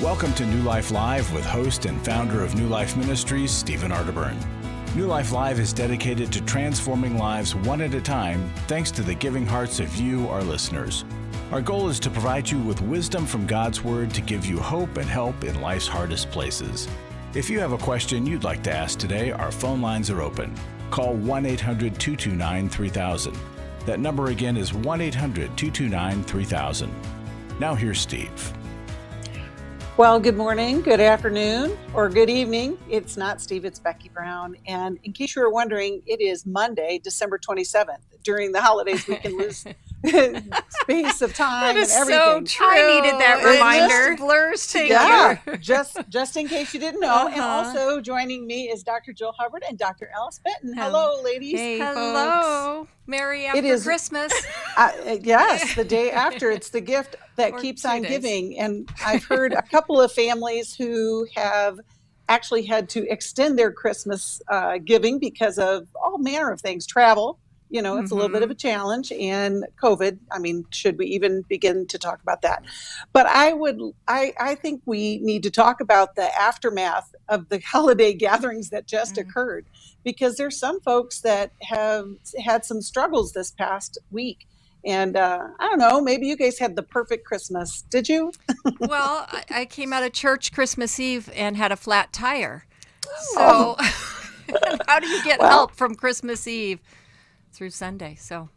Welcome to New Life Live with host and founder of New Life Ministries, Stephen Arterburn. New Life Live is dedicated to transforming lives one at a time, thanks to the giving hearts of you, our listeners. Our goal is to provide you with wisdom from God's Word to give you hope and help in life's hardest places. If you have a question you'd like to ask today, our phone lines are open. Call 1-800-229-3000. That number again is 1-800-229-3000. Now here's Steve. Well, good morning, good afternoon, or good evening. It's not Steve, it's Becky Brown. And in case you were wondering, it is Monday, December 27th. During the holidays, we can lose space of time and everything. So true. I needed that reminder. It blurs together. Yeah, just in case you didn't know. And also joining me is Dr. Jill Hubbard and Dr. Alice Benton. Hello, ladies. Hey, hello. Folks. Merry after Christmas. Yes, the day after. It's the gift that keeps on giving. And I've heard a couple of families who have actually had to extend their Christmas giving because of all manner of things. Travel. You know, it's a little bit of a challenge, and COVID. I mean, should we even begin to talk about that? But I think we need to talk about the aftermath of the holiday gatherings that just occurred, because there's some folks that have had some struggles this past week. And I don't know, maybe you guys had the perfect Christmas. Did you? Well, I came out of church Christmas Eve and had a flat tire. So how do you get help from Christmas Eve through Sunday? So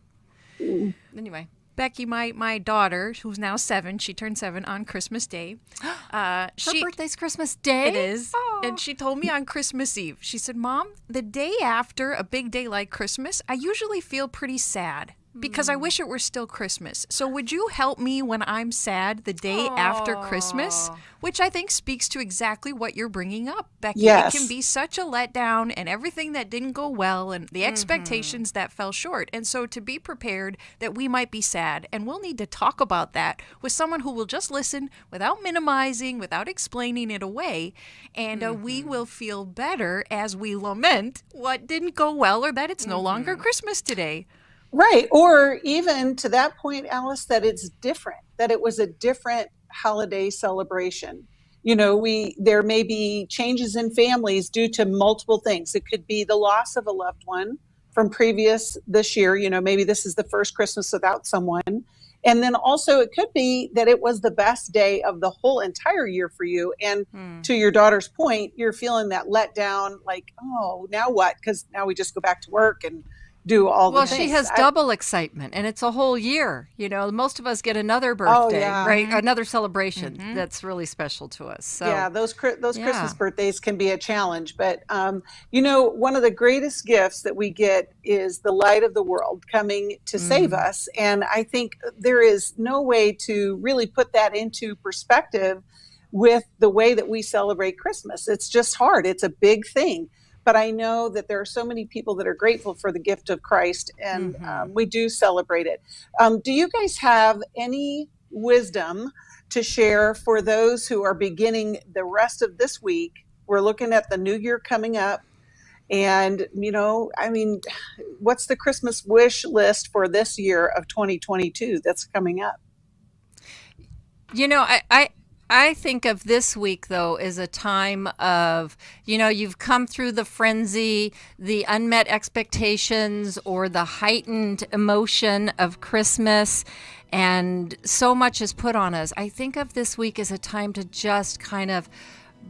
anyway, Becky, my daughter, who's now 7, she turned 7 on Christmas Day. Her birthday's Christmas Day? It is. Oh. And she told me on Christmas Eve, she said, Mom, the day after a big day like Christmas, I usually feel pretty sad because I wish it were still Christmas. So would you help me when I'm sad the day after Christmas? Which I think speaks to exactly what you're bringing up, Becky. Yes. It can be such a letdown, and everything that didn't go well and the expectations that fell short. And so to be prepared that we might be sad, and we'll need to talk about that with someone who will just listen without minimizing, without explaining it away. And we will feel better as we lament what didn't go well or that it's no longer Christmas today. Right. Or even to that point, Alice, that it's different, that it was a different holiday celebration. You know, there may be changes in families due to multiple things. It could be the loss of a loved one from previous this year. You know, maybe this is the first Christmas without someone. And then also it could be that it was the best day of the whole entire year for you. And to your daughter's point, you're feeling that letdown, like, oh, now what? Because now we just go back to work and do all the things. Well, she has double excitement, and it's a whole year. You know, most of us get another birthday, right? Another celebration that's really special to us. So yeah, those Christmas birthdays can be a challenge. But, you know, one of the greatest gifts that we get is the light of the world coming to save us. And I think there is no way to really put that into perspective with the way that we celebrate Christmas. It's just hard. It's a big thing. But I know that there are so many people that are grateful for the gift of Christ, and we do celebrate it. Do you guys have any wisdom to share for those who are beginning the rest of this week? We're looking at the new year coming up. And, you know, I mean, what's the Christmas wish list for this year of 2022 that's coming up? You know, I think of this week, though, as a time of, you know, you've come through the frenzy, the unmet expectations, or the heightened emotion of Christmas, and so much is put on us. I think of this week as a time to just kind of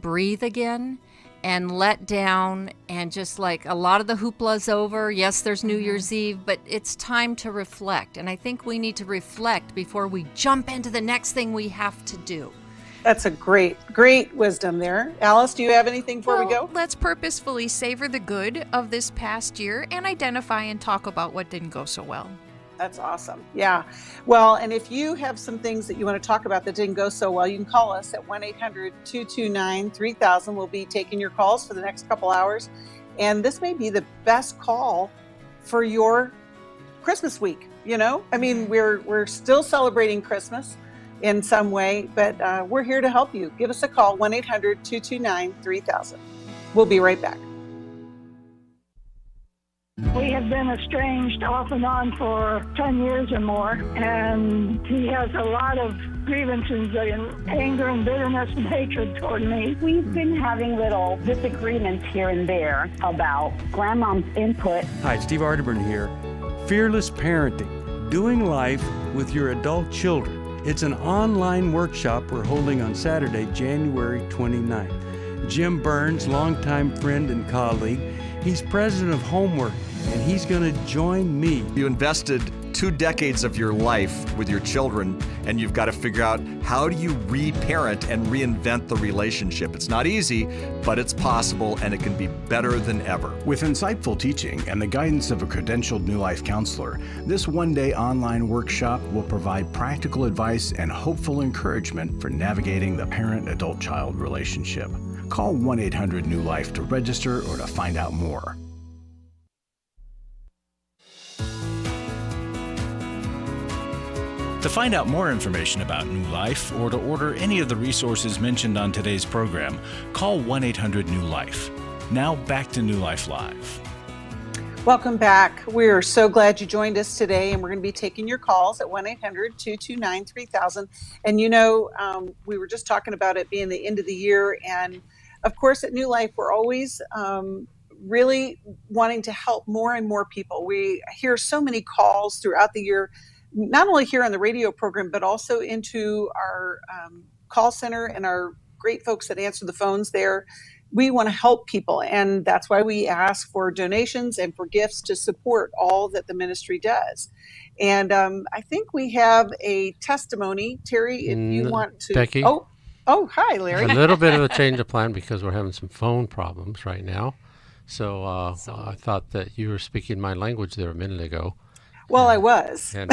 breathe again and let down, and just like a lot of the hoopla's over. Yes, there's New Year's Eve, but it's time to reflect. And I think we need to reflect before we jump into the next thing we have to do. That's a great wisdom there. Alice, do you have anything before we go? Let's purposefully savor the good of this past year and identify and talk about what didn't go so well. That's awesome. Yeah. Well, and if you have some things that you want to talk about that didn't go so well, you can call us at 1-800-229-3000. We'll be taking your calls for the next couple hours. And this may be the best call for your Christmas week. You know, I mean, we're still celebrating Christmas in some way, but we're here to help you. Give us a call, 1-800-229-3000. We'll be right back. We have been estranged off and on for 10 years or more, and he has a lot of grievances and anger and bitterness and hatred toward me. We've been having little disagreements here and there about grandmom's input. Hi, Steve Arterburn here. Fearless Parenting, Doing Life with Your Adult Children. It's an online workshop we're holding on Saturday, January 29th. Jim Burns, longtime friend and colleague, he's president of Homework, and he's going to join me. You invested 2 decades of your life with your children, and you've got to figure out how do you reparent and reinvent the relationship. It's not easy, but it's possible, and it can be better than ever. With insightful teaching and the guidance of a credentialed New Life counselor, this one-day online workshop will provide practical advice and hopeful encouragement for navigating the parent-adult-child relationship. Call 1-800-NEW-LIFE to register or to find out more. To find out more information about New Life or to order any of the resources mentioned on today's program, call 1-800-NEW-LIFE. Now back to New Life Live. Welcome back. We're so glad you joined us today, and we're going to be taking your calls at 1-800-229-3000. And we were just talking about it being the end of the year, and of course at New Life we're always really wanting to help more and more people. We hear so many calls throughout the year, not only here on the radio program, but also into our call center and our great folks that answer the phones there. We want to help people, and that's why we ask for donations and for gifts to support all that the ministry does. And I think we have a testimony. Terry, if you want to... Becky? Oh, hi, Larry. A little bit of a change of plan because we're having some phone problems right now. So I thought that you were speaking my language there a minute ago. Well, I was. And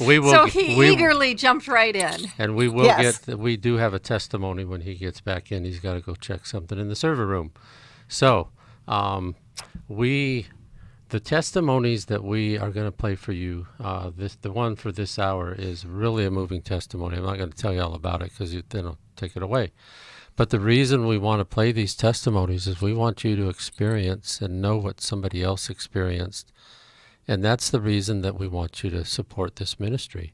we will, so he eagerly jumped right in. And we will Yes. we do have a testimony when he gets back in. He's got to go check something in the server room. So the testimonies that we are going to play for you, the one for this hour is really a moving testimony. I'm not going to tell you all about it because then I'll take it away. But the reason we want to play these testimonies is we want you to experience and know what somebody else experienced. And that's the reason that we want you to support this ministry.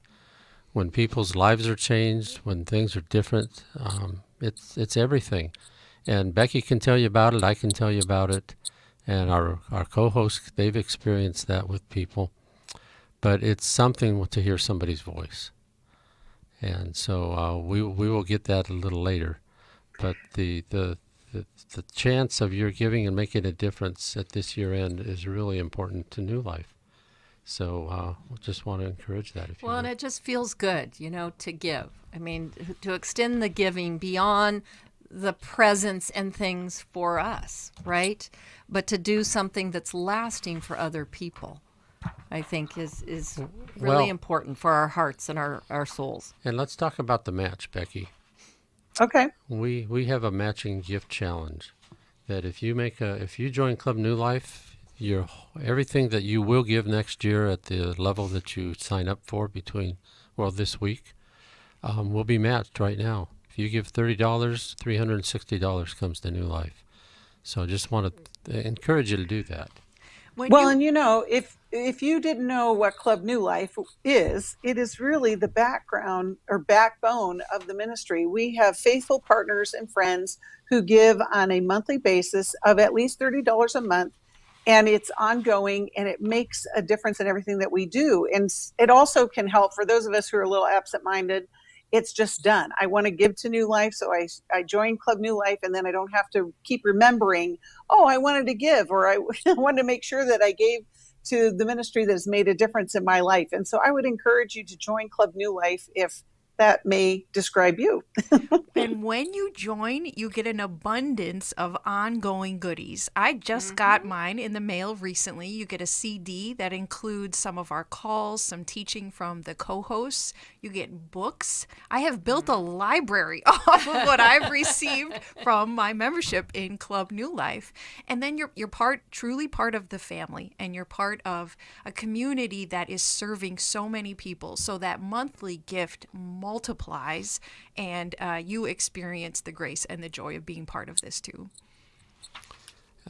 When people's lives are changed, when things are different, it's everything. And Becky can tell you about it, I can tell you about it, and our co-hosts, they've experienced that with people. But it's something to hear somebody's voice. And so we will get that a little later. But the chance of your giving and making a difference at this year end is really important to New Life. So we just want to encourage that. If you and it just feels good, to give. I mean, to extend the giving beyond the presents and things for us, right? But to do something that's lasting for other people, I think is really important for our hearts and our souls. And let's talk about the match, Becky. Okay. We have a matching gift challenge that if you join Club New Life, everything that you will give next year at the level that you sign up for this week will be matched right now. If you give $30, $360 comes to New Life. So I just want to encourage you to do that. If you didn't know what Club New Life is, it is really the background or backbone of the ministry. We have faithful partners and friends who give on a monthly basis of at least $30 a month. And it's ongoing, and it makes a difference in everything that we do. And it also can help for those of us who are a little absent-minded. It's just done. I want to give to New Life, so I joined Club New Life, and then I don't have to keep remembering, I wanted to give, or I wanted to make sure that I gave to the ministry that has made a difference in my life. And so I would encourage you to join Club New Life if that may describe you. And when you join, you get an abundance of ongoing goodies. I just got mine in the mail recently. You get a CD that includes some of our calls, some teaching from the co-hosts. You get books. I have built a library off of what I've received from my membership in Club New Life. And then you're truly part of the family, and you're part of a community that is serving so many people. So that monthly gift multiplies, and you experience the grace and the joy of being part of this too.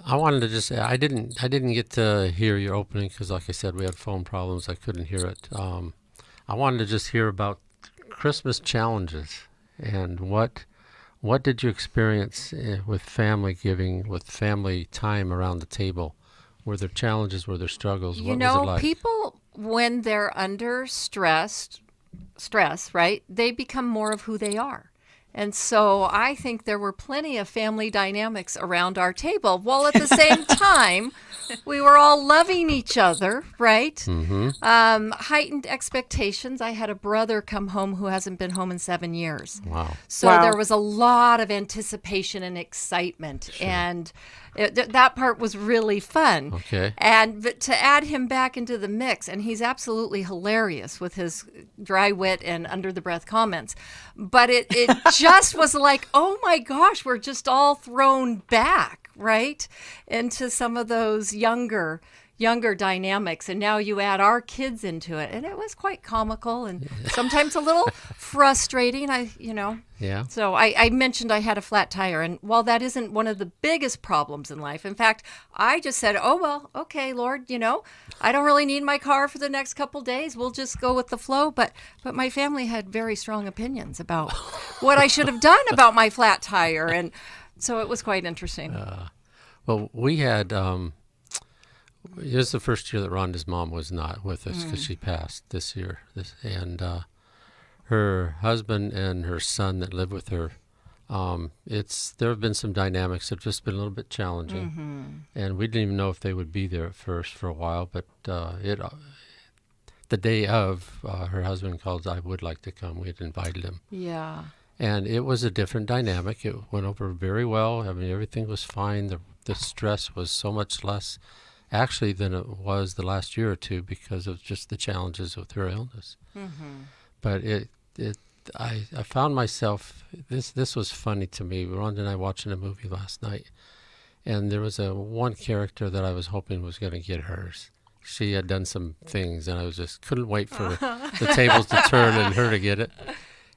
I wanted to just say I didn't get to hear your opening because, like I said, we had phone problems. I couldn't hear it. I wanted to just hear about Christmas challenges and what did you experience with family giving, with family time around the table? Were there challenges? Were there struggles? What was it like? People, when they're under stress, right, they become more of who they are. And so I think there were plenty of family dynamics around our table, while at the same time, we were all loving each other, right? Mm-hmm. Heightened expectations. I had a brother come home who hasn't been home in 7 years. Wow. So there was a lot of anticipation and excitement. Sure. And that part was really fun. Okay. But to add him back into the mix, and he's absolutely hilarious with his dry wit and under-the-breath comments, but it just was like, oh my gosh, we're just all thrown back, right, into some of those younger dynamics, and now you add our kids into it, and it was quite comical and sometimes a little frustrating. Yeah. So I mentioned I had a flat tire, and while that isn't one of the biggest problems in life, in fact, I just said, oh, well, okay, Lord, I don't really need my car for the next couple days. We'll just go with the flow. But my family had very strong opinions about what I should have done about my flat tire, and so it was quite interesting. Well, we had, it was the first year that Rhonda's mom was not with us because she passed this year. And her husband and her son that live with her, there have been some dynamics that have just been a little bit challenging. And we didn't even know if they would be there at first for a while, but the day of, her husband called, I would like to come. We had invited him. Yeah. And it was a different dynamic. It went over very well. I mean, everything was fine. The stress was so much less actually than it was the last year or two because of just the challenges with her illness. But I found myself, this was funny to me. Rhonda and I watching a movie last night, and there was one character that I was hoping was going to get hers. She had done some things, and I couldn't wait for the tables to turn and her to get it.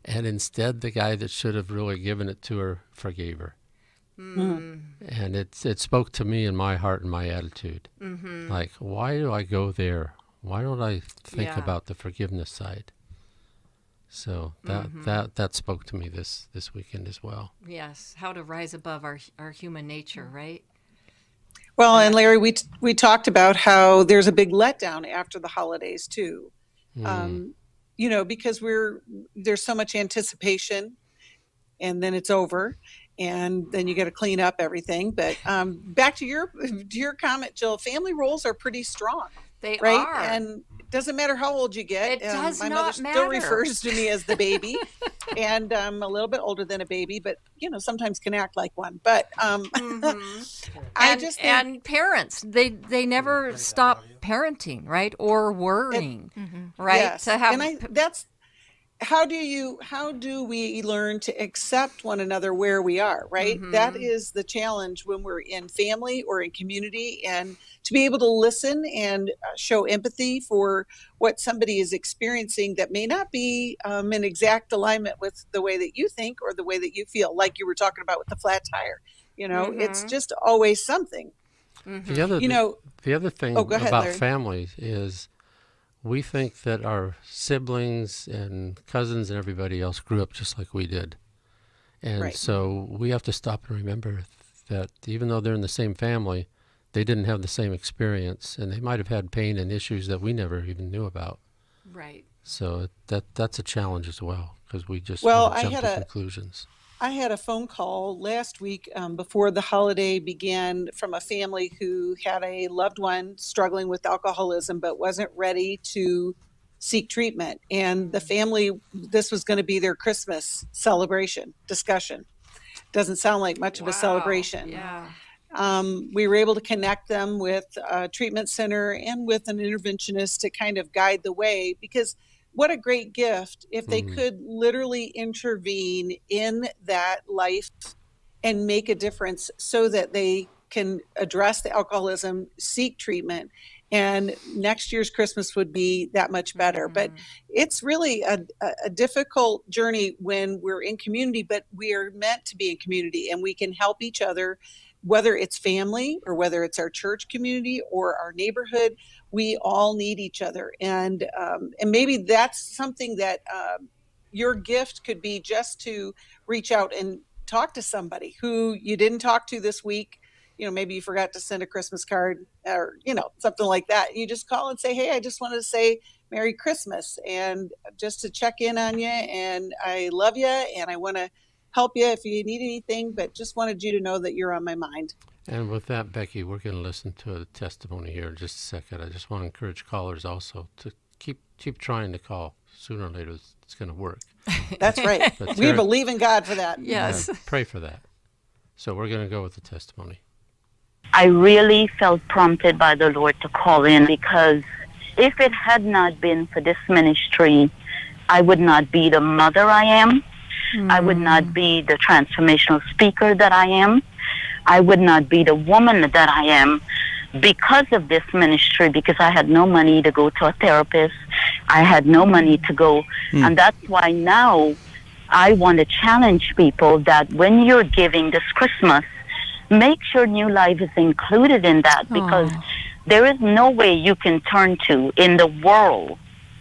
And instead, the guy that should have really given it to her forgave her. And it spoke to me in my heart and my attitude. Like, why do I go there? Why don't I think about the forgiveness side? So that spoke to me this weekend as well. Yes, how to rise above our human nature, right? Well, and Larry, we talked about how there's a big letdown after the holidays too. Because there's so much anticipation, and then it's over, and then you got to clean up everything. But back to your comment, Jill, family roles are pretty strong. They right? are. And it doesn't matter how old you get. It does my not mother matter. still refers to me as the baby, and I'm a little bit older than a baby, but sometimes can act like one. But and parents, they never stop parenting, right, or worrying, right? Yes. That's how do we learn to accept one another where we are, right? That is the challenge when we're in family or in community, and to be able to listen and show empathy for what somebody is experiencing that may not be in exact alignment with the way that you think or the way that you feel, like you were talking about with the flat tire. It's just always something. The other thing ahead, about Larry. family is we think that our siblings and cousins and everybody else grew up just like we did. And so we have to stop and remember that even though they're in the same family, they didn't have the same experience, and they might have had pain and issues that we never even knew about. Right. So that's a challenge as well, because we just jump to conclusions. I had a phone call last week before the holiday began from a family who had a loved one struggling with alcoholism but wasn't ready to seek treatment. And the family, this was going to be their Christmas celebration discussion. Doesn't sound like much of a celebration. Yeah. We were able to connect them with a treatment center and with an interventionist to kind of guide the way, because what a great gift if they could literally intervene in that life and make a difference so that they can address the alcoholism, seek treatment, and next year's Christmas would be that much better. But it's really a difficult journey when we're in community, but we are meant to be in community, and we can help each other whether it's family or whether it's our church community or our neighborhood, we all need each other. And maybe that's something that your gift could be, just to reach out and talk to somebody who you didn't talk to this week. Maybe you forgot to send a Christmas card or, something like that. You just call and say, hey, I just wanted to say Merry Christmas, and just to check in on you, and I love you, and I want to help you if you need anything, but just wanted you to know that you're on my mind. And with that, Becky, we're going to listen to a testimony here in just a second. I just want to encourage callers also to keep trying to call. Sooner or later, it's going to work. That's right. We believe in God for that. Yes. Pray for that. So we're going to go with the testimony. I really felt prompted by the Lord to call in, because if it had not been for this ministry, I would not be the mother I am. I would not be the transformational speaker that I am. I would not be the woman that I am because of this ministry, because I had no money to go to a therapist. I had no money to go. And that's why now I want to challenge people that when you're giving this Christmas, make sure New Life is included in that, because there is no way you can turn to in the world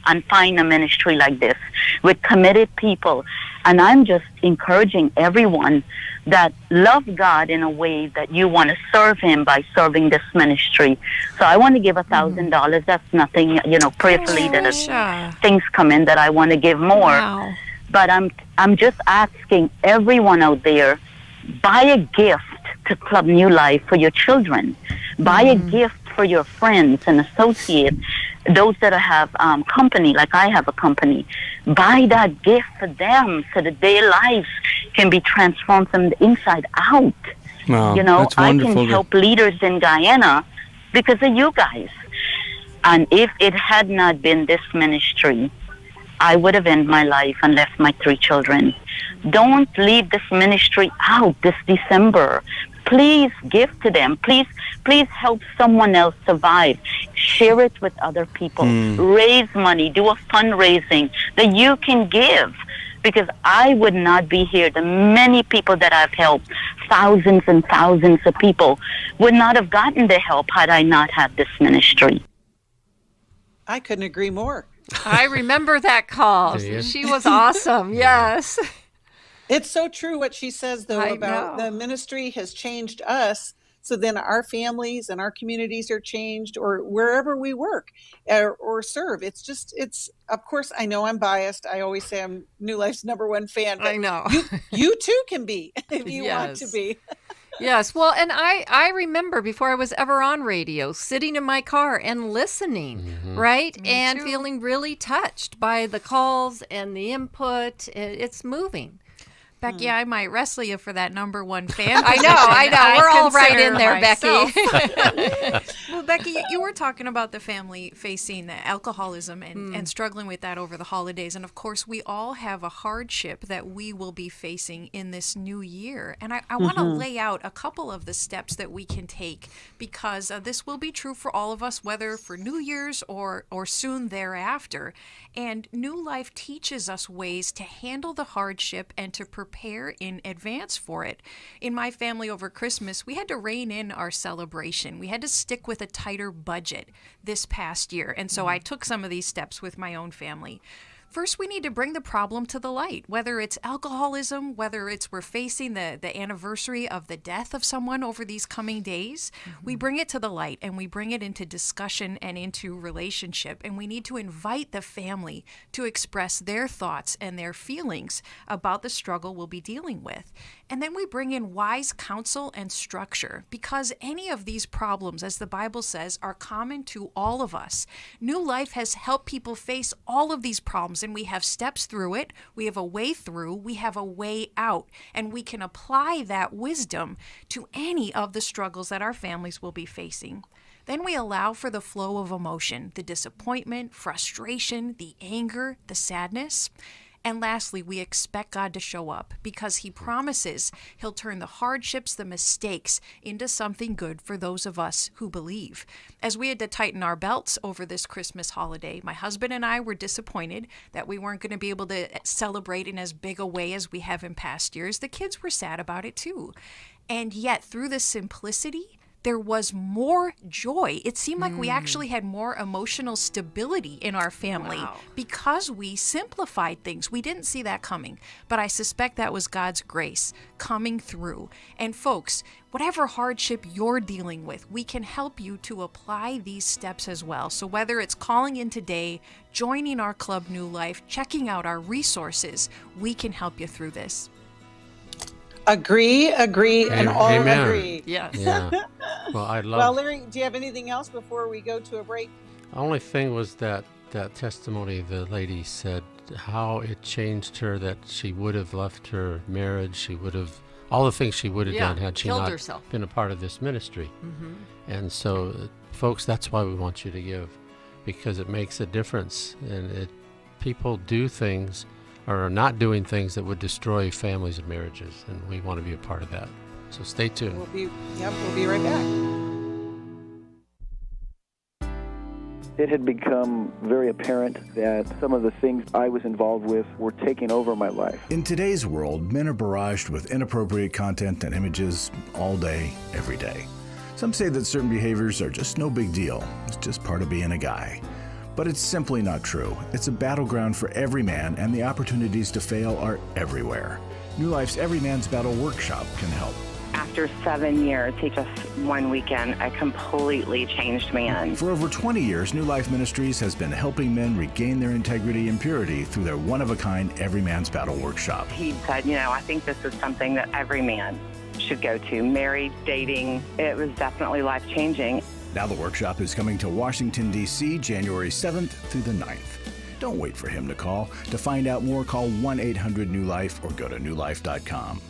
and find a ministry like this with committed people. And I'm just encouraging everyone that love God in a way that you want to serve Him by serving this ministry. So I want to give $1,000. That's nothing, prayerfully that things come in that I want to give more. Wow. But I'm just asking everyone out there, buy a gift to Club New Life for your children. Buy a gift for your friends and associates, those that have company, like I have a company. Buy that gift for them so that their lives can be transformed from the inside out. Wow, that's I wonderful. can help leaders in Guyana because of you guys. And if it had not been this ministry, I would have ended my life and left my 3 children. Don't leave this ministry out this December. Please give to them. Please help someone else survive. Share it with other people. Raise money. Do a fundraising that you can give. Because I would not be here. The many people that I've helped, thousands and thousands of people, would not have gotten the help had I not had this ministry. I couldn't agree more. I remember that call. She was awesome. Yes. It's so true what she says, though, about the ministry has changed us. So then our families and our communities are changed, or wherever we work or serve. It's of course, I know I'm biased. I always say I'm New Life's #1 fan. But I know. You too can be if you want to be. Yes. Well, and I remember before I was ever on radio, sitting in my car and listening, right? And feeling really touched by the calls and the input. It's moving. Becky, I might wrestle you for that #1 fan. I know. We're all right in there, Becky. Well, Becky, you were talking about the family facing the alcoholism and struggling with that over the holidays. And of course, we all have a hardship that we will be facing in this new year. And I want to lay out a couple of the steps that we can take, because this will be true for all of us, whether for New Year's or soon thereafter. And New Life teaches us ways to handle the hardship and to prepare in advance for it. In my family over Christmas, we had to rein in our celebration. We had to stick with a tighter budget this past year. And so I took some of these steps with my own family. First, we need to bring the problem to the light, whether it's alcoholism, whether it's we're facing the anniversary of the death of someone over these coming days. We bring it to the light and we bring it into discussion and into relationship. And we need to invite the family to express their thoughts and their feelings about the struggle we'll be dealing with. And then we bring in wise counsel and structure, because any of these problems, as the Bible says, are common to all of us. New Life has helped people face all of these problems, and we have steps through it. We have a way through. We have a way out, and we can apply that wisdom to any of the struggles that our families will be facing. Then we allow for the flow of emotion, the disappointment, frustration, the anger, the sadness. And lastly, we expect God to show up because he promises he'll turn the hardships, the mistakes, into something good for those of us who believe. As we had to tighten our belts over this Christmas holiday, my husband and I were disappointed that we weren't going to be able to celebrate in as big a way as we have in past years. The kids were sad about it too. And yet, through the simplicity, there was more joy. It seemed like we actually had more emotional stability in our family because we simplified things. We didn't see that coming, but I suspect that was God's grace coming through. And folks, whatever hardship you're dealing with, we can help you to apply these steps as well. So whether it's calling in today, joining our Club New Life, checking out our resources, we can help you through this. Agree, and all Amen. agree. Yes. Yeah. Well, I love. Well, Larry, do you have anything else before we go to a break? The only thing was that testimony the lady said, how it changed her, that she would have left her marriage, she would have, all the things she would have done had she not been a part of this ministry. And so, folks, that's why we want you to give, because it makes a difference. And people do things or are not doing things that would destroy families and marriages, and we want to be a part of that. So stay tuned. We'll be right back. It had become very apparent that some of the things I was involved with were taking over my life. In today's world, men are barraged with inappropriate content and images all day, every day. Some say that certain behaviors are just no big deal. It's just part of being a guy. But it's simply not true. It's a battleground for every man, and the opportunities to fail are everywhere. New Life's Every Man's Battle Workshop can help. After 7 years, just one weekend, a completely changed man. For over 20 years, New Life Ministries has been helping men regain their integrity and purity through their one-of-a-kind Every Man's Battle Workshop. He said, I think this is something that every man should go to. Married, dating, it was definitely life-changing. Now the workshop is coming to Washington, D.C., January 7th through the 9th. Don't wait for him to call. To find out more, call 1-800-NEW-LIFE or go to newlife.com.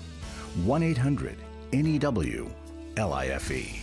1-800-NEW-LIFE.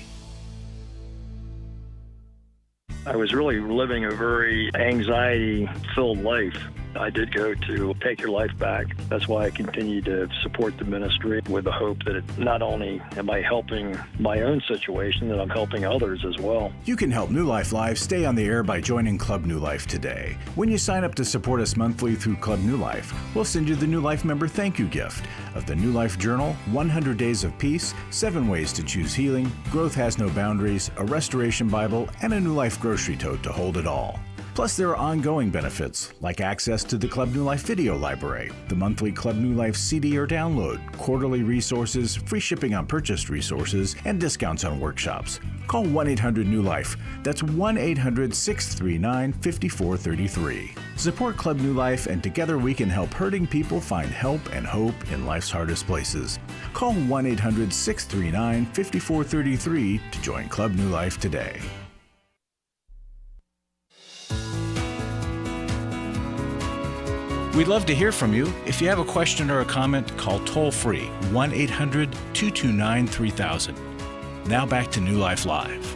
I was really living a very anxiety-filled life. I did go to Take Your Life Back. That's why I continue to support the ministry with the hope that not only am I helping my own situation, that I'm helping others as well. You can help New Life Live stay on the air by joining Club New Life today. When you sign up to support us monthly through Club New Life, we'll send you the New Life member thank you gift of the New Life Journal, 100 Days of Peace, 7 Ways to Choose Healing, Growth Has No Boundaries, a Restoration Bible, and a New Life grocery tote to hold it all. Plus, there are ongoing benefits, like access to the Club New Life video library, the monthly Club New Life CD or download, quarterly resources, free shipping on purchased resources, and discounts on workshops. Call 1-800-NEW-LIFE. That's 1-800-639-5433. Support Club New Life, and together we can help hurting people find help and hope in life's hardest places. Call 1-800-639-5433 to join Club New Life today. We'd love to hear from you. If you have a question or a comment, call toll-free 1-800-229-3000. Now back to New Life Live.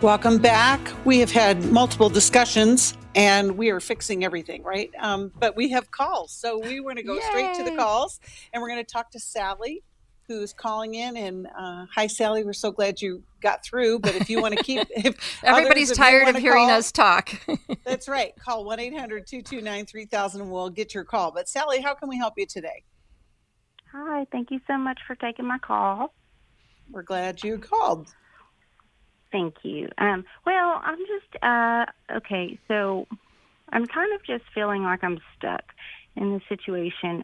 Welcome back. We have had multiple discussions, and we are fixing everything, right? But we have calls, so we want to go straight to the calls, and we're going to talk to Sally, who's calling in. And hi, Sally. We're so glad you got through. But if you want to keep, everybody's tired of hearing us talk. That's right. Call 1-800-229-3000 and we'll get your call. But Sally, how can we help you today? Hi. Thank you so much for taking my call. We're glad you called. Thank you. Well, I'm just okay. So I'm kind of just feeling like I'm stuck in this situation.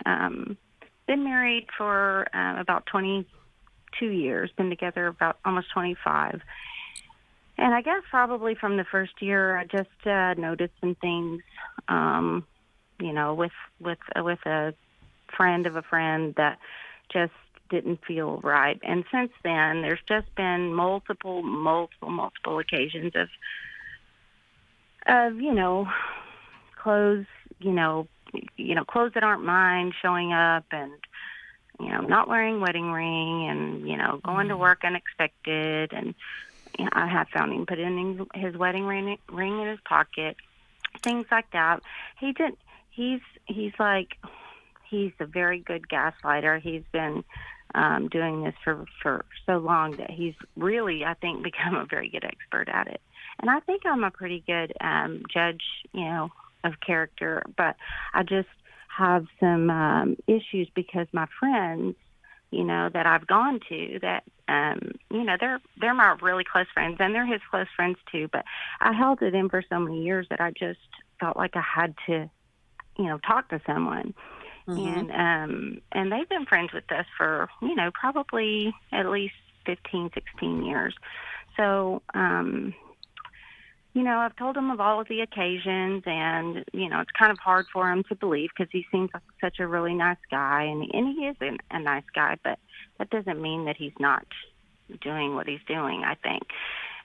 Been married for about 22 years, been together about almost 25. And I guess probably from the first year, I just noticed some things, with a friend of a friend that just didn't feel right. And since then, there's just been multiple occasions of clothes, clothes that aren't mine showing up, and, not wearing wedding ring, and, going to work unexpected. And I have found him putting his wedding ring in his pocket, things like that. He he's a very good gaslighter. He's been doing this for so long that he's really, I think, become a very good expert at it. And I think I'm a pretty good judge, of character, but I just have some issues because my friends, that I've gone to, that they're my really close friends, and they're his close friends too. But I held it in for so many years that I just felt like I had to, talk to someone. Mm-hmm. And they've been friends with us for, probably at least 15, 16 years. So, I've told him of all of the occasions, and, it's kind of hard for him to believe because he seems like such a really nice guy, and he is a nice guy, but that doesn't mean that he's not doing what he's doing, I think.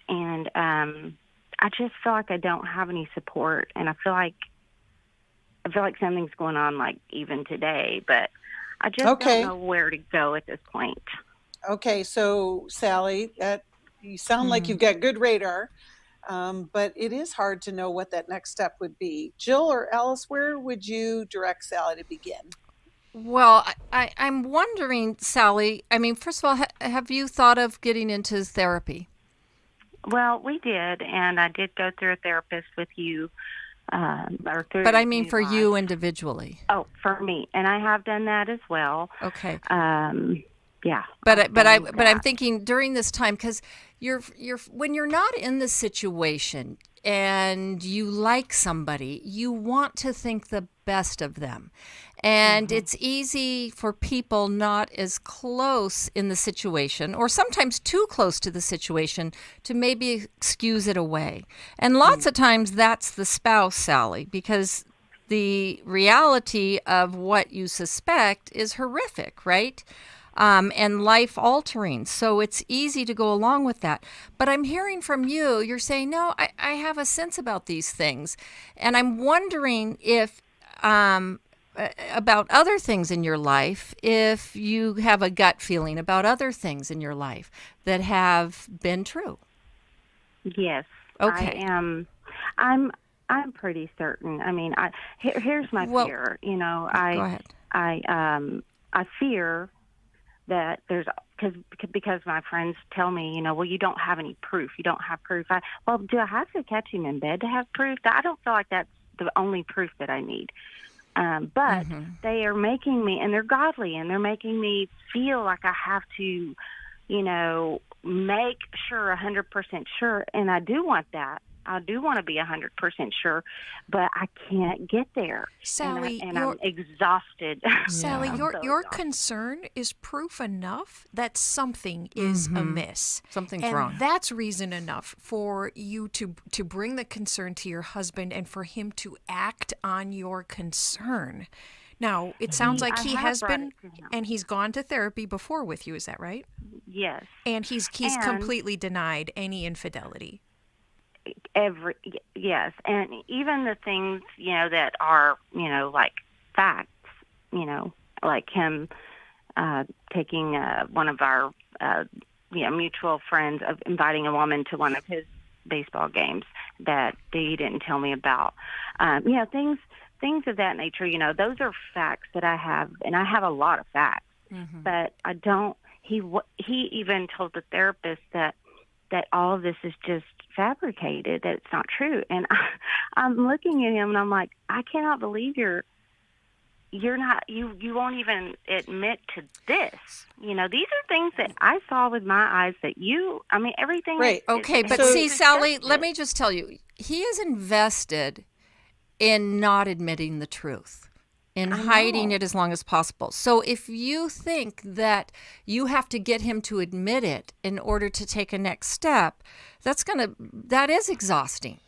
And I just feel like I don't have any support, and I feel like something's going on, like, even today, but I just don't know where to go at this point. Okay, so, Sally, you sound like you've got good radar, but it is hard to know what that next step would be. Jill or Alice, where would you direct Sally to begin? Well, I'm wondering, Sally, I mean, first of all, have you thought of getting into therapy? Well, we did, and I did go through a therapist with you. But I mean for you individually. Oh, for me, and I have done that as well. Okay. Yeah. But I'm thinking during this time, because when you're not in the situation and you like somebody, you want to think the best of them. And it's easy for people not as close in the situation, or sometimes too close to the situation, to maybe excuse it away. And lots of times that's the spouse, Sally, because the reality of what you suspect is horrific, right? And life-altering. So it's easy to go along with that. But I'm hearing from you, you're saying, no, I have a sense about these things. And I'm wondering if, about other things in your life, if you have a gut feeling about other things in your life that have been true. Yes. Okay. I'm pretty certain. I mean, here's my fear. Go ahead. I fear that because my friends tell me, well, you don't have any proof. You don't have proof. Well, do I have to catch him in bed to have proof? I don't feel like that's the only proof that I need. But they are making me, and they're godly, and they're making me feel like I have to, make sure 100% sure. And I do want that. I do want to be 100% sure, but I can't get there. Sally, and I'm exhausted. Sally, your concern is proof enough that something is amiss. Something's wrong. That's reason enough for you to bring the concern to your husband and for him to act on your concern. Now, it sounds like he has been, and he's gone to therapy before with you. Is that right? Yes. And he's completely denied any infidelity. Yes, and even the things that are like facts, like him taking one of our mutual friends, of inviting a woman to one of his baseball games that he didn't tell me about. Things of that nature. Those are facts that I have, and I have a lot of facts, but I don't. He even told the therapist that all of this is just fabricated, that it's not true. And I'm looking at him and I'm like, I cannot believe you won't even admit to this. These are things that I saw with my eyes that everything. Right. Okay. But see, Sally, let me just tell you, he is invested in not admitting the truth, in hiding it as long as possible. So if you think that you have to get him to admit it in order to take a next step, that is exhausting.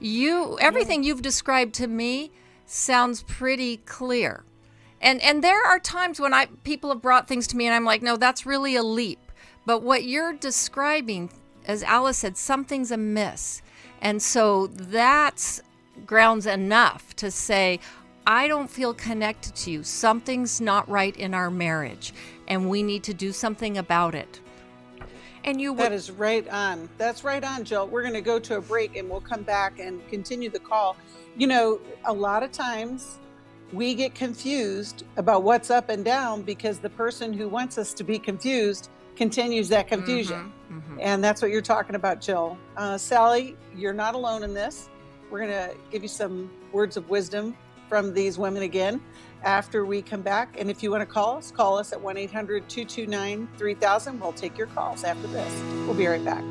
Everything you've described to me sounds pretty clear. And there are times when people have brought things to me and I'm like, no, that's really a leap. But what you're describing, as Alice said, something's amiss. And so that's grounds enough to say, I don't feel connected to you. Something's not right in our marriage, and we need to do something about it. And that is right on. That's right on, Jill. We're going to go to a break, and we'll come back and continue the call. A lot of times we get confused about what's up and down because the person who wants us to be confused continues that confusion. And that's what you're talking about, Jill. Sally, you're not alone in this. We're going to give you some words of wisdom from these women again after we come back. And if you want to call us at 1-800-229-3000. We'll take your calls after this. We'll be right back.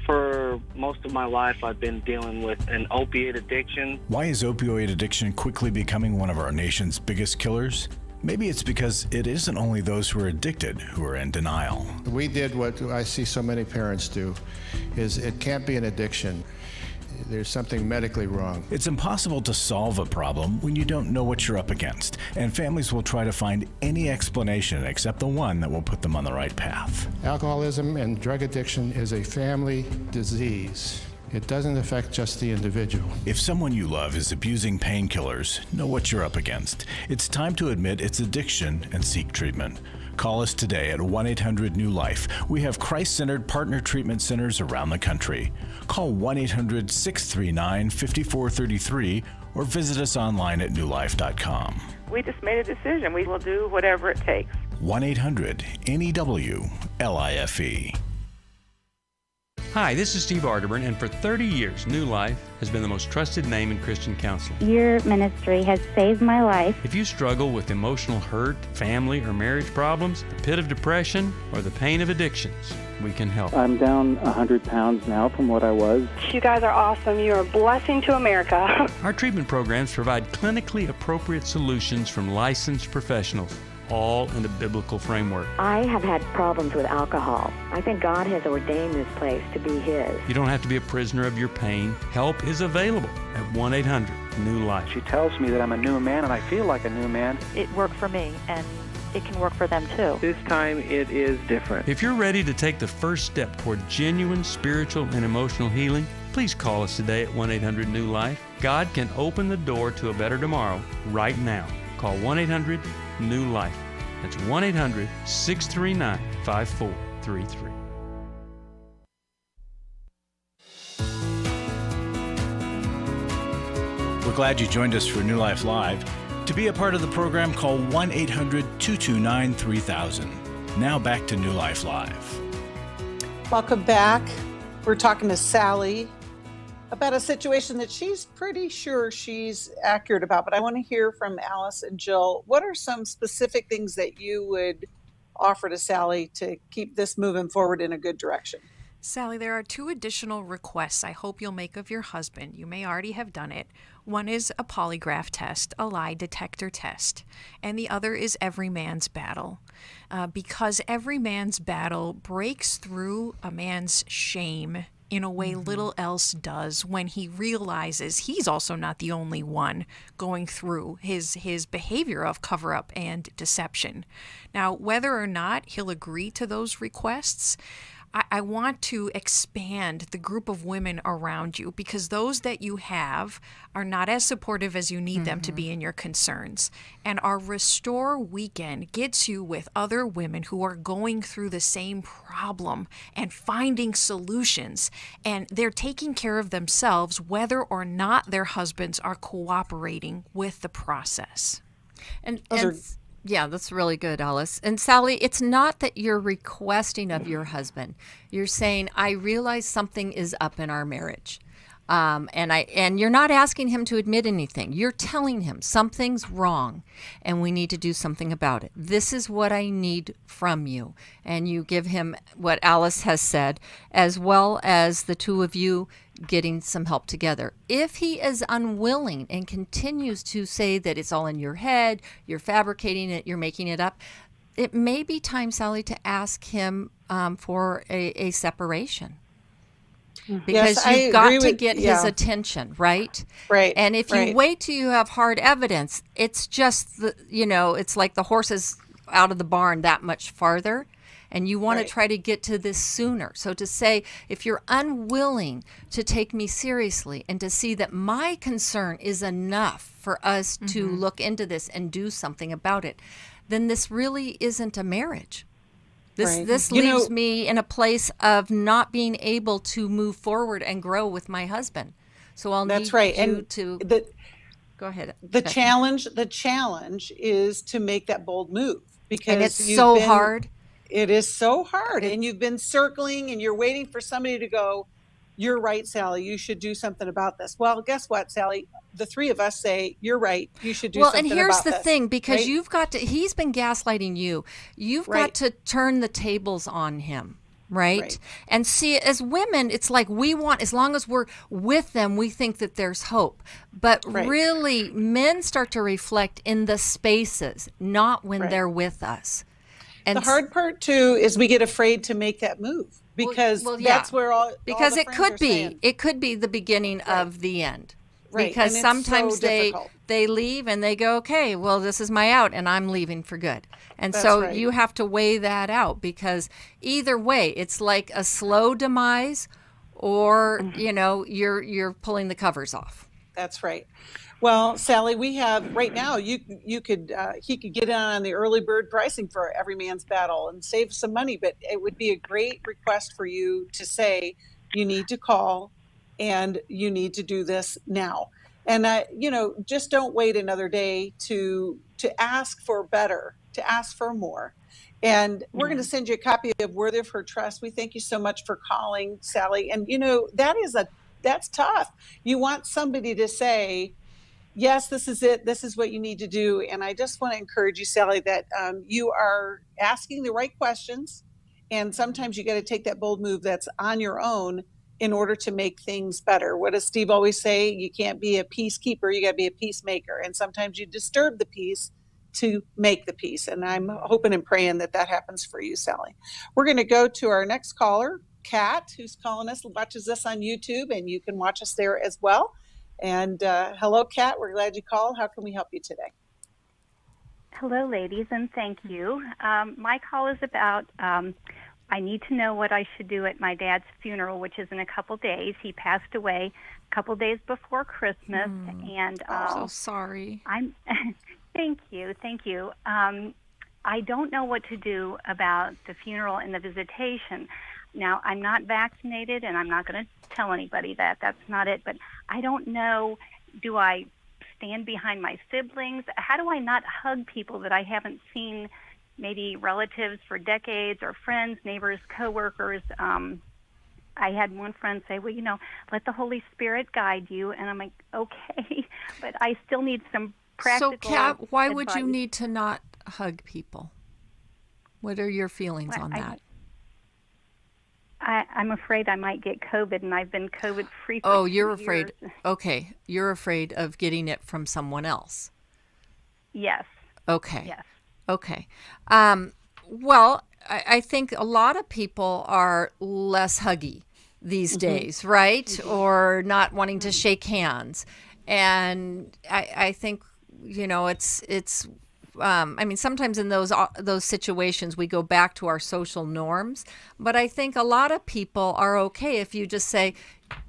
For most of my life, I've been dealing with an opiate addiction. Why is opioid addiction quickly becoming one of our nation's biggest killers? Maybe it's because it isn't only those who are addicted who are in denial. We did what I see so many parents do, is it can't be an addiction. There's something medically wrong. It's impossible to solve a problem when you don't know what you're up against, and families will try to find any explanation except the one that will put them on the right path. Alcoholism and drug addiction is a family disease. It doesn't affect just the individual. If someone you love is abusing painkillers, know what you're up against. It's time to admit it's addiction and seek treatment. Call us today at 1-800-NEW-LIFE. We have Christ-centered partner treatment centers around the country. Call 1-800-639-5433 or visit us online at newlife.com. We just made a decision. We will do whatever it takes. 1-800-NEW-LIFE. Hi, this is Steve Arterburn, and for 30 years, New Life has been the most trusted name in Christian counseling. Your ministry has saved my life. If you struggle with emotional hurt, family or marriage problems, the pit of depression, or the pain of addictions, we can help. I'm down 100 pounds now from what I was. You guys are awesome. You're a blessing to America. Our treatment programs provide clinically appropriate solutions from licensed professionals, all in a biblical framework. I have had problems with alcohol. I think God has ordained this place to be His. You don't have to be a prisoner of your pain. Help is available at 1-800-NEW-LIFE. She tells me that I'm a new man, and I feel like a new man. It worked for me, and it can work for them too. This time it is different. If you're ready to take the first step toward genuine spiritual and emotional healing, please call us today at 1-800-NEW-LIFE. God can open the door to a better tomorrow right now. Call 1-800-NEW-LIFE. That's 1-800-639-5433. We're glad you joined us for New Life Live. To be a part of the program, call 1-800-229-3000. Now back to New Life Live. Welcome back. We're talking to Sally about a situation that she's pretty sure she's accurate about, but I want to hear from Alice and Jill. What are some specific things that you would offer to Sally to keep this moving forward in a good direction? Sally, there are 2 additional requests I hope you'll make of your husband. You may already have done it. One is a polygraph test, a lie detector test, and the other is every man's battle. Because every man's battle breaks through a man's shame in a way little else does when he realizes he's also not the only one going through his behavior of cover-up and deception. Now, whether or not he'll agree to those requests, I want to expand the group of women around you, because those that you have are not as supportive as you need them to be in your concerns. And our Restore Weekend gets you with other women who are going through the same problem and finding solutions. And they're taking care of themselves whether or not their husbands are cooperating with the process. Yeah, that's really good, Alice. And Sally, it's not that you're requesting of your husband. You're saying, I realize something is up in our marriage. And you're not asking him to admit anything. You're telling him something's wrong and we need to do something about it. This is what I need from you. And you give him what Alice has said, as well as the 2 of you getting some help together. If he is unwilling and continues to say that it's all in your head, you're fabricating it, you're making it up, it may be time, Sally, to ask him for a separation. Because you've got to get his attention, right? Right. And if you wait till you have hard evidence, it's just, it's like the horse is out of the barn that much farther. And you want to try to get to this sooner. So to say, if you're unwilling to take me seriously and to see that my concern is enough for us to look into this and do something about it, then this really isn't a marriage. This leaves me in a place of not being able to move forward and grow with my husband. So I'll That's need right. you And to go ahead. The Becky. challenge is to make that bold move, because And it's so hard. It is so hard. It's- And you've been circling and you're waiting for somebody to go, "You're right, Sally, you should do something about this." Well, guess what, Sally? The three of us say, "You're right, you should do something about this." Well, and here's the thing, because right? he's been gaslighting you. You've got Right. to turn the tables on him. Right? Right. And see, as women, it's like we want, as long as we're with them, we think that there's hope. But Right. really, men start to reflect in the spaces, not when Right. they're with us. And The hard part too is we get afraid to make that move, because well, yeah. that's where all because the it friends could are be saying. it could be the beginning of the end. Right. Because And it's sometimes so difficult. they leave and they go, okay, well, this is my out and I'm leaving for good. And That's so right. you have to weigh that out, because either way, it's like a slow demise, or you're pulling the covers off. That's right. Well, Sally, we have right now. He could get in on the early bird pricing for Every Man's Battle and save some money. But it would be a great request for you to say you need to call and you need to do this now. And just don't wait another day to ask for better, to ask for more. And we're going to send you a copy of Worthy of Her Trust. We thank you so much for calling, Sally. And that's tough. You want somebody to say, yes, this is it. This is what you need to do. And I just want to encourage you, Sally, that you are asking the right questions. And sometimes you got to take that bold move that's on your own in order to make things better. What does Steve always say? You can't be a peacekeeper. You got to be a peacemaker. And sometimes you disturb the peace to make the peace. And I'm hoping and praying that happens for you, Sally. We're going to go to our next caller, Kat, who's calling us, watches us on YouTube, and you can watch us there as well. And hello, Kat. We're glad you called. How can we help you today? Hello, ladies, and thank you. My call is about I need to know what I should do at my dad's funeral, which is in a couple days. He passed away a couple days before Christmas, and so sorry. Thank you. I don't know what to do about the funeral and the visitation. Now, I'm not vaccinated, and I'm not going to tell anybody that. That's not it. But I don't know, do I stand behind my siblings? How do I not hug people that I haven't seen, maybe relatives for decades, or friends, neighbors, coworkers? I had one friend say, well, let the Holy Spirit guide you. And I'm like, okay, but I still need some practical So, Kat, why would you advice. need to not hug people? What are your feelings on that? I'm afraid I might get COVID, and I've been COVID-free for 2 years. You're afraid. Okay, you're afraid of getting it from someone else. Yes. Okay. Yes. Okay. Well, I think a lot of people are less huggy these days, right? Or not wanting to shake hands. And I think, it's sometimes in those situations we go back to our social norms, but I think a lot of people are okay if you just say,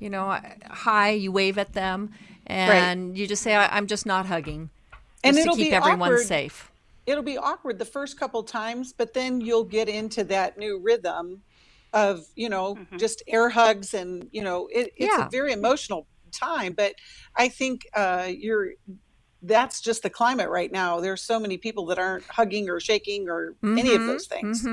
hi, you wave at them, and you just say, I'm just not hugging, And just to it'll keep be everyone awkward. safe. It'll be awkward the first couple times, but then you'll get into that new rhythm of, just air hugs, and, it's a very emotional time. But I think that's just the climate right now. There's so many people that aren't hugging or shaking or any of those things.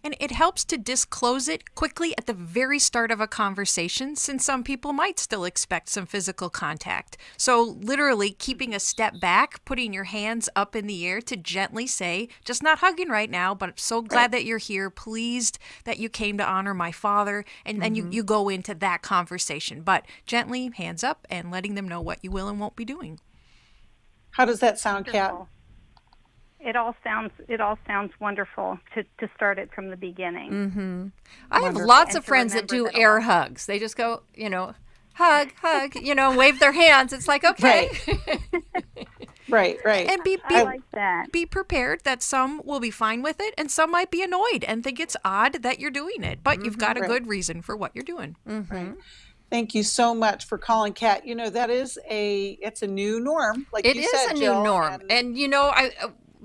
And it helps to disclose it quickly at the very start of a conversation, since some people might still expect some physical contact. So literally keeping a step back, putting your hands up in the air to gently say, just not hugging right now, but I'm so glad that you're here, pleased that you came to honor my father. And then you go into that conversation, but gently, hands up, and letting them know what you will and won't be doing. How does that sound, Kat? It all sounds wonderful to start it from the beginning. I have lots of friends that do air hugs. They just go, hug, wave their hands. It's like, okay. Right. And I like that. Be prepared that some will be fine with it and some might be annoyed and think it's odd that you're doing it, but you've got a good reason for what you're doing. Right. Thank you so much for calling, Kat. It's a new norm. Like it you is said, a Jill, new norm. And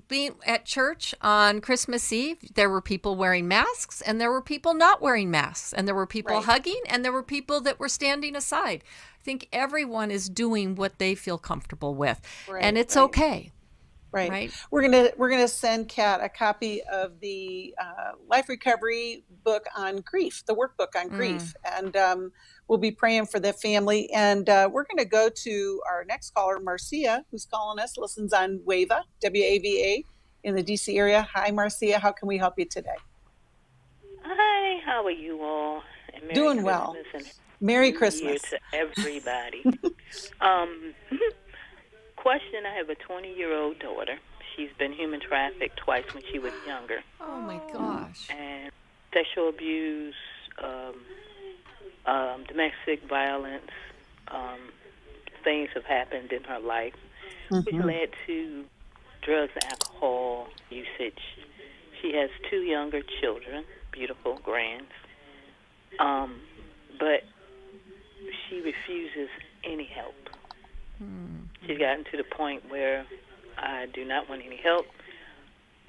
being at church on Christmas Eve, there were people wearing masks and there were people not wearing masks, and there were people hugging and there were people that were standing aside. think everyone is doing what they feel comfortable with, and it's right. okay. Right. We're gonna send Kat a copy of the Life Recovery book on grief, the workbook on grief, and we'll be praying for the family. And we're gonna go to our next caller, Marcia, who's calling us, listens on WAVA, W-A-V-A, in the DC area. Hi, Marcia. How can we help you today? Hi. How are you all? And Merry Doing Christmas well. And Merry New Christmas Year to everybody. Question, I have a 20-year-old daughter. She's been human trafficked twice when she was younger. Oh, my gosh. And sexual abuse, domestic violence, things have happened in her life, which led to drugs and alcohol usage. She has 2 younger children, beautiful grands, but she refuses any help. She's gotten to the point where I do not want any help,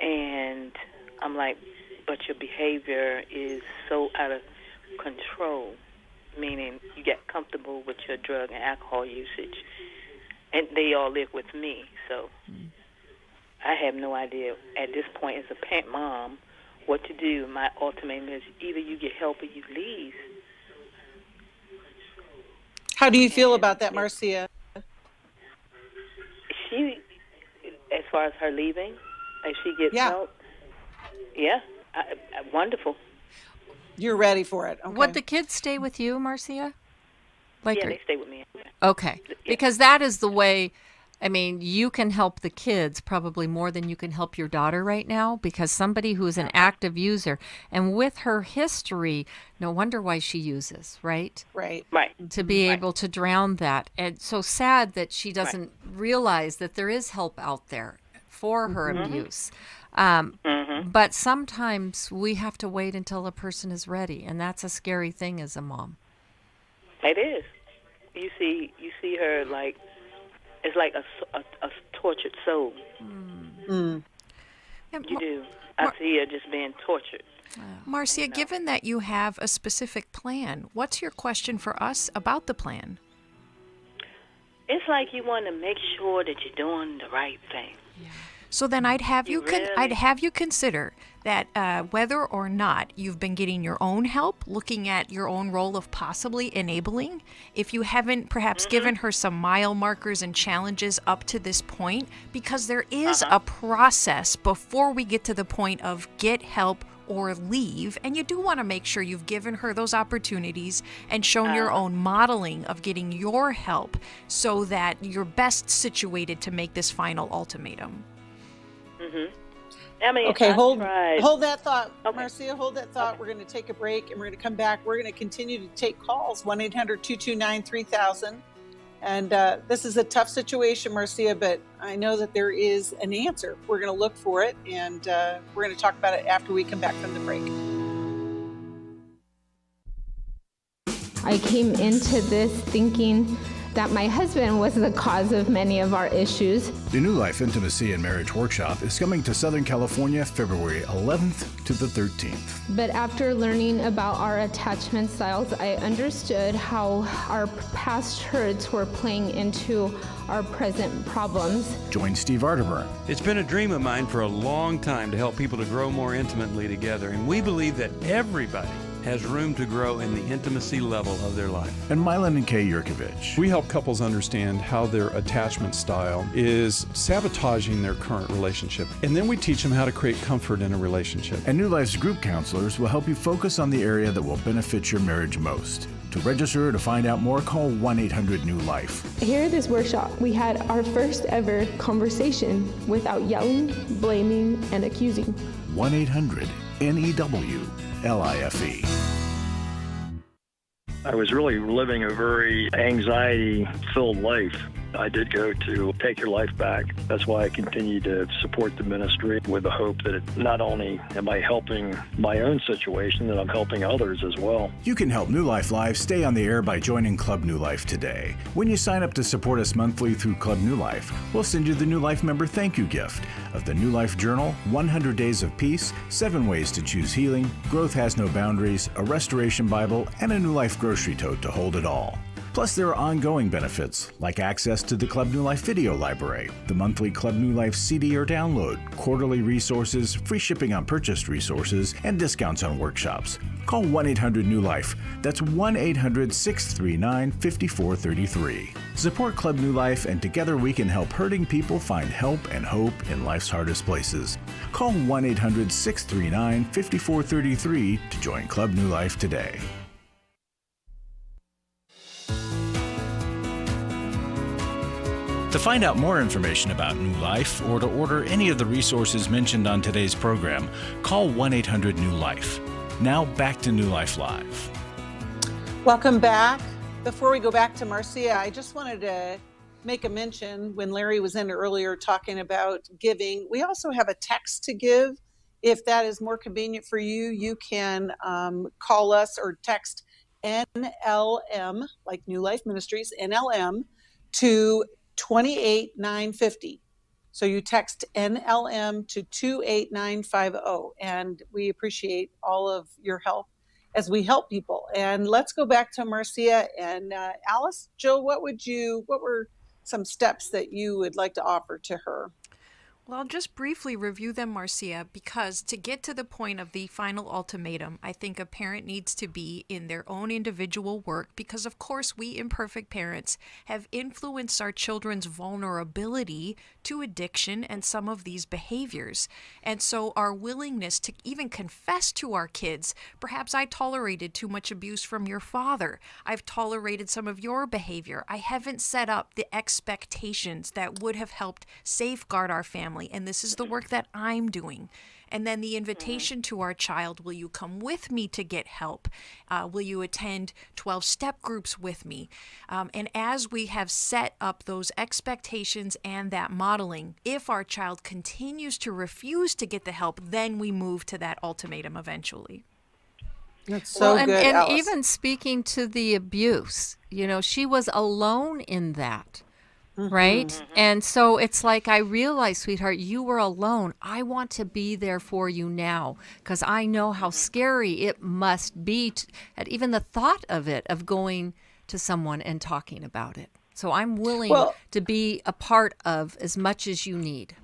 and I'm like, but your behavior is so out of control, meaning you get comfortable with your drug and alcohol usage, and they all live with me, so I have no idea at this point as a parent mom what to do. My ultimatum is either you get help or you leave. How do you feel about that, Marcia? She, as far as her leaving, if she gets help, wonderful. You're ready for it. Okay. Would the kids stay with you, Marcia? They stay with me. Okay. Because that is the way, I mean, you can help the kids probably more than you can help your daughter right now, because somebody who is an active user, and with her history, no wonder why she uses, right? Right. To be able to drown that. And so sad that she doesn't realize that there is help out there for her abuse. But sometimes we have to wait until a person is ready, and that's a scary thing as a mom. It is. You see her like, it's like a tortured soul. You do. I see her just being tortured. Marcia, given that you have a specific plan, what's your question for us about the plan? It's like you want to make sure that you're doing the right thing. So then I'd have you consider that whether or not you've been getting your own help, looking at your own role of possibly enabling, if you haven't perhaps given her some mile markers and challenges up to this point, because there is a process before we get to the point of get help or leave, and you do want to make sure you've given her those opportunities and shown your own modeling of getting your help so that you're best situated to make this final ultimatum. I mean, okay, hold that thought, Marcia. Hold that thought. We're going to take a break, and we're going to come back. We're going to continue to take calls, 1-800-229-3000. And this is a tough situation, Marcia, but I know that there is an answer. We're going to look for it, and we're going to talk about it after we come back from the break. I came into this thinking that my husband was the cause of many of our issues. The New Life Intimacy and Marriage Workshop is coming to Southern California February 11th to the 13th. But after learning about our attachment styles, I understood how our past hurts were playing into our present problems. Join Steve Arterburn. It's been a dream of mine for a long time to help people to grow more intimately together, and we believe that everybody has room to grow in the intimacy level of their life. And Milan and Kay Yurkovich. We help couples understand how their attachment style is sabotaging their current relationship. And then we teach them how to create comfort in a relationship. And New Life's group counselors will help you focus on the area that will benefit your marriage most. To register or to find out more, call 1-800-NEW-LIFE. Here at this workshop, we had our first ever conversation without yelling, blaming, and accusing. 1-800-NEW-LIFE. I was really living a very anxiety-filled life. I did go to Take Your Life Back. That's why I continue to support the ministry with the hope that not only am I helping my own situation, that I'm helping others as well. You can help New Life Live stay on the air by joining Club New Life today. When you sign up to support us monthly through Club New Life, we'll send you the New Life member thank you gift of the New Life Journal, 100 Days of Peace, 7 Ways to Choose Healing, Growth Has No Boundaries, a Restoration Bible, and a New Life grocery tote to hold it all. Plus, there are ongoing benefits like access to the Club New Life video library, the monthly Club New Life CD or download, quarterly resources, free shipping on purchased resources, and discounts on workshops. Call 1-800-NEW-LIFE. That's 1-800-639-5433. Support Club New Life, and together we can help hurting people find help and hope in life's hardest places. Call 1-800-639-5433 to join Club New Life today. To find out more information about New Life or to order any of the resources mentioned on today's program, call 1-800-NEW-LIFE. Now back to New Life Live. Welcome back. Before we go back to Marcia, I just wanted to make a mention when Larry was in earlier talking about giving. We also have a text to give. If that is more convenient for you, you can call us or text NLM, like New Life Ministries, NLM, to 28950. So you text NLM to 28950, and we appreciate all of your help as we help people. And let's go back to Marcia and Alice. Jill, what were some steps that you would like to offer to her? Well, I'll just briefly review them, Marcia, because to get to the point of the final ultimatum, I think a parent needs to be in their own individual work because, of course, we imperfect parents have influenced our children's vulnerability to addiction and some of these behaviors. And so our willingness to even confess to our kids, perhaps I tolerated too much abuse from your father. I've tolerated some of your behavior. I haven't set up the expectations that would have helped safeguard our family. And this is the work that I'm doing. And then the invitation to our child, will you come with me to get help? Will you attend 12-step groups with me? And as we have set up those expectations and that modeling, if our child continues to refuse to get the help, then we move to that ultimatum eventually. That's so good, and Alice. Even speaking to the abuse, she was alone in that. Right? Mm-hmm. And so it's like, I realized, sweetheart, you were alone. I want to be there for you now because I know how scary it must be at even the thought of it, of going to someone and talking about it. So I'm willing to be a part of as much as you need.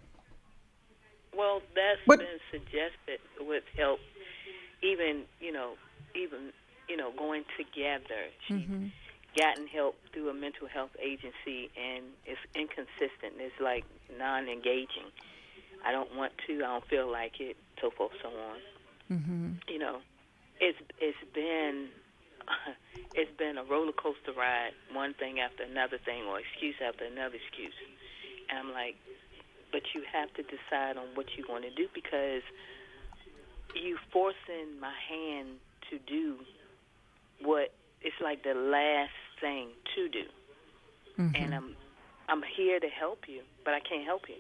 Well, that's been suggested with help, even going together. She's gotten help through a mental health agency, and it's inconsistent. It's like non-engaging. I don't want to. I don't feel like it. So forth, so on. It's been a roller coaster ride. One thing after another thing, or excuse after another excuse. And I'm like, but you have to decide on what you want to do because you forcing my hand to do what. It's like the last thing to do. And I'm here to help you, but I can't help you.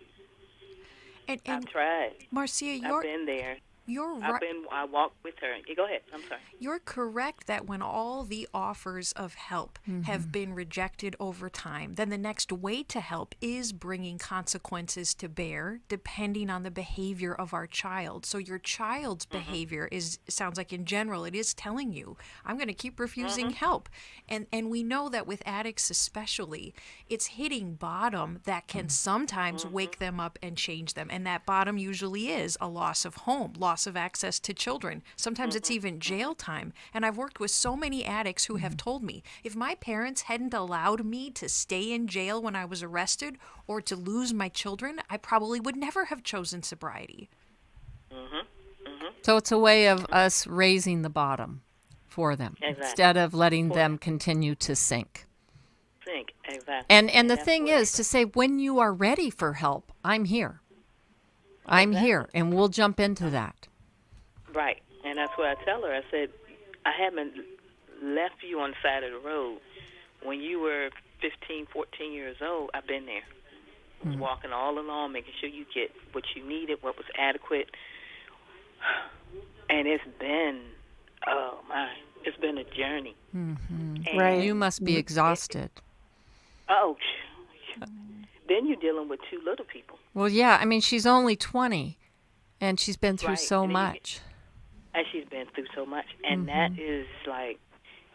And I've tried. Marcia, I've been there. You're right. I walked with her. Go ahead. I'm sorry. You're correct that when all the offers of help have been rejected over time, then the next way to help is bringing consequences to bear, depending on the behavior of our child. So your child's behavior sounds like in general, it is telling you, I'm going to keep refusing help. And we know that with addicts especially, it's hitting bottom that can sometimes wake them up and change them. And that bottom usually is a loss of home, loss of access to children. Sometimes it's even jail time. And I've worked with so many addicts who have told me, if my parents hadn't allowed me to stay in jail when I was arrested or to lose my children, I probably would never have chosen sobriety. So it's a way of us raising the bottom for them instead of letting them continue to sink. Exactly. And the thing is to say, when you are ready for help, I'm here. I'm here, and we'll jump into that. Right, and that's what I tell her. I said, I haven't left you on the side of the road. When you were 15, 14 years old, I've been there. I was walking all along, making sure you get what you needed, what was adequate. And it's been, it's been a journey. Right. You must be exhausted. Then you're dealing with two little people. Well, yeah, I mean, she's only 20, and she's been through so much. And she's been through so much. And that is like,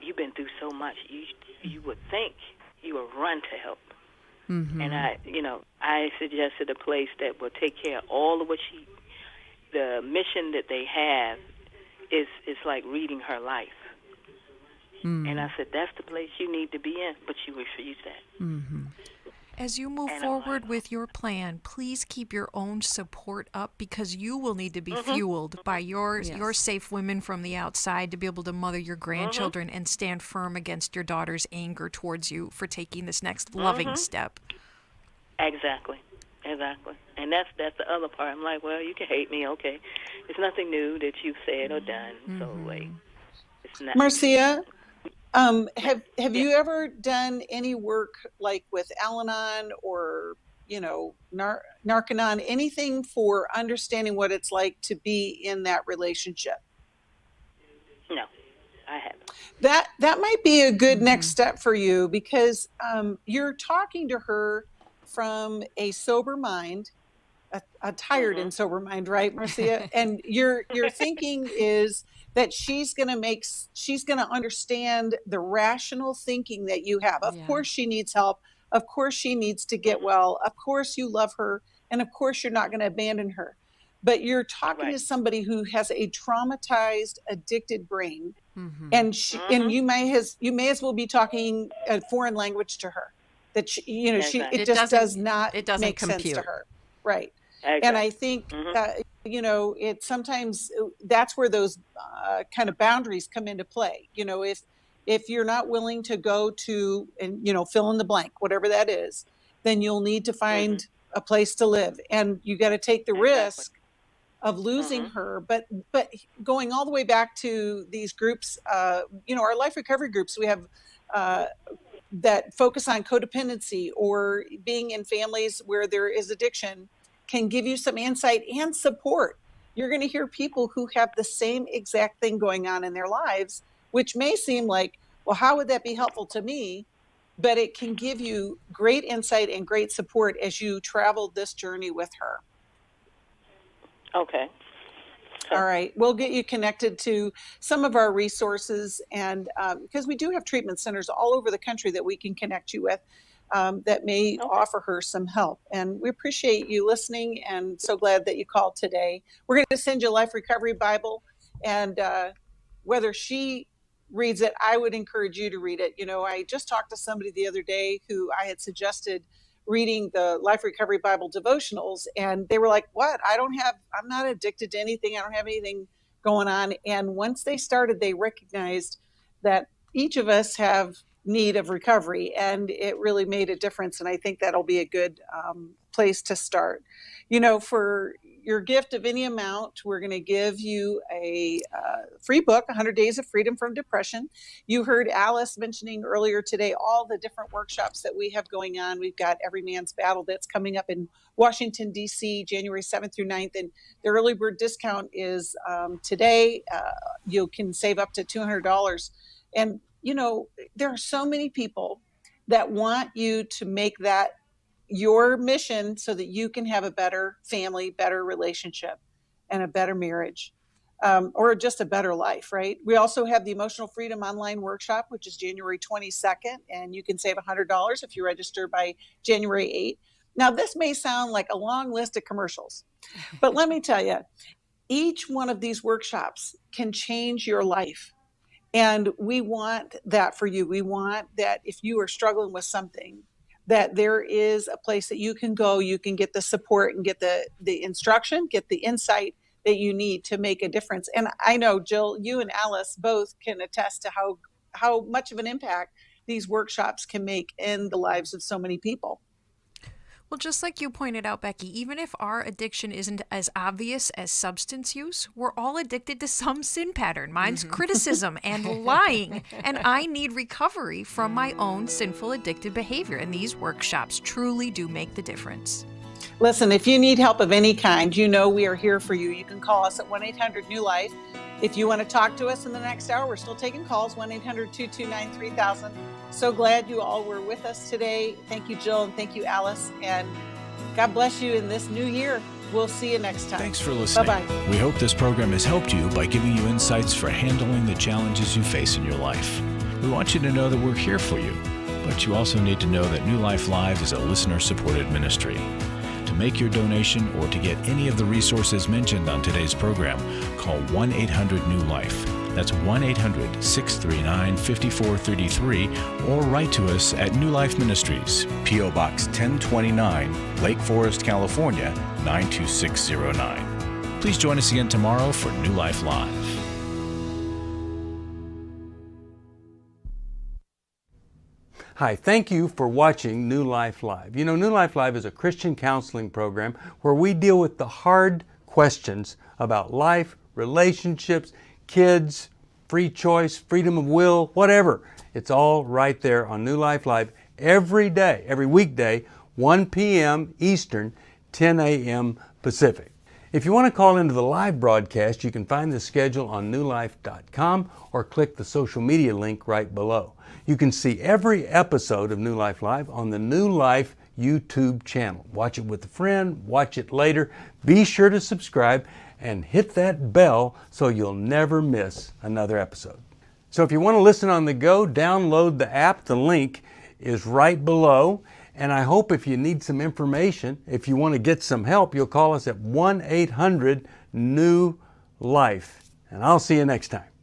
you've been through so much. You would think you would run to help. Mm-hmm. And I suggested a place that will take care of all of what the mission that they have is like reading her life. Mm. And I said, that's the place you need to be in, but she refused that. Mm-hmm. As you move forward with your plan, please keep your own support up, because you will need to be fueled by your safe women from the outside to be able to mother your grandchildren and stand firm against your daughter's anger towards you for taking this next loving step. Exactly. And that's the other part. I'm like, well, you can hate me, okay. It's nothing new that you've said or done, so like, it's not. Marcia, have you ever done any work like with Al-Anon or, Narcanon, anything for understanding what it's like to be in that relationship? No, I haven't. That might be a good next step for you, because you're talking to her from a sober mind, a tired and sober mind, right, Marcia? And your thinking is that she's going to understand the rational thinking that you have. Of course she needs help. Of course she needs to get well. Of course you love her. And of course you're not going to abandon her. But you're talking to somebody who has a traumatized, addicted brain. And and you may as well be talking a foreign language to her. That it just does not make sense to her. Right. Exactly. And I think it sometimes that's where those kind of boundaries come into play. If you're not willing to go to and fill in the blank, whatever that is, then you'll need to find a place to live, and you got to take the risk of losing her. But going all the way back to these groups, our life recovery groups, we have that focus on codependency or being in families where there is addiction, can give you some insight and support. You're going to hear people who have the same exact thing going on in their lives, which may seem like, well, how would that be helpful to me? But it can give you great insight and great support as you travel this journey with her. Okay. All right. We'll get you connected to some of our resources, and because we do have treatment centers all over the country that we can connect you with that may offer her some help. And we appreciate you listening, and so glad that you called today. We're going to send you a Life Recovery Bible, and whether she reads it, I would encourage you to read it. I just talked to somebody the other day who I had suggested reading the Life Recovery Bible devotionals, and they were like, what? I'm not addicted to anything. I don't have anything going on. And once they started, they recognized that each of us have need of recovery, and it really made a difference. And I think that'll be a good place to start. For your gift of any amount, we're going to give you a free book, 100 Days of Freedom from Depression. You heard Alice mentioning earlier today all the different workshops that we have going on. We've got Every Man's Battle that's coming up in Washington, D.C., January 7th through 9th. And the early bird discount is today. You can save up to $200. And, there are so many people that want you to make that your mission so that you can have a better family, better relationship, and a better marriage, or just a better life, right? We also have the Emotional Freedom Online Workshop, which is January 22nd, and you can save $100 if you register by January 8th. Now, this may sound like a long list of commercials, but let me tell you, each one of these workshops can change your life. And we want that for you. We want that if you are struggling with something, that there is a place that you can go, you can get the support and get the instruction, get the insight that you need to make a difference. And I know, Jill, you and Alice both can attest to how much of an impact these workshops can make in the lives of so many people. Well, just like you pointed out, Becky, even if our addiction isn't as obvious as substance use, we're all addicted to some sin pattern. Mine's criticism and lying, and I need recovery from my own sinful addicted behavior, and these workshops truly do make the difference. Listen, if you need help of any kind, we are here for you. You can call us at 1-800-NEW-LIFE. If you want to talk to us in the next hour, we're still taking calls, 1-800-229-3000. So glad you all were with us today. Thank you, Jill, and thank you, Alice. And God bless you in this new year. We'll see you next time. Thanks for listening. Bye-bye. We hope this program has helped you by giving you insights for handling the challenges you face in your life. We want you to know that we're here for you, but you also need to know that New Life Live is a listener-supported ministry. To make your donation or to get any of the resources mentioned on today's program, call 1-800-NEW-LIFE. That's 1-800-639-5433, or write to us at New Life Ministries, P.O. Box 1029, Lake Forest, California, 92609. Please join us again tomorrow for New Life Live. Hi, thank you for watching New Life Live. You know, New Life Live is a Christian counseling program where we deal with the hard questions about life, relationships, kids, free choice, freedom of will, whatever. It's all right there on New Life Live every day, every weekday, 1 p.m. Eastern, 10 a.m. Pacific. If you want to call into the live broadcast, you can find the schedule on newlife.com or click the social media link right below. You can see every episode of New Life Live on the New Life YouTube channel. Watch it with a friend, watch it later. Be sure to subscribe and hit that bell so you'll never miss another episode. So if you want to listen on the go, download the app. The link is right below. And I hope if you need some information, if you want to get some help, you'll call us at 1-800-NEW-LIFE. And I'll see you next time.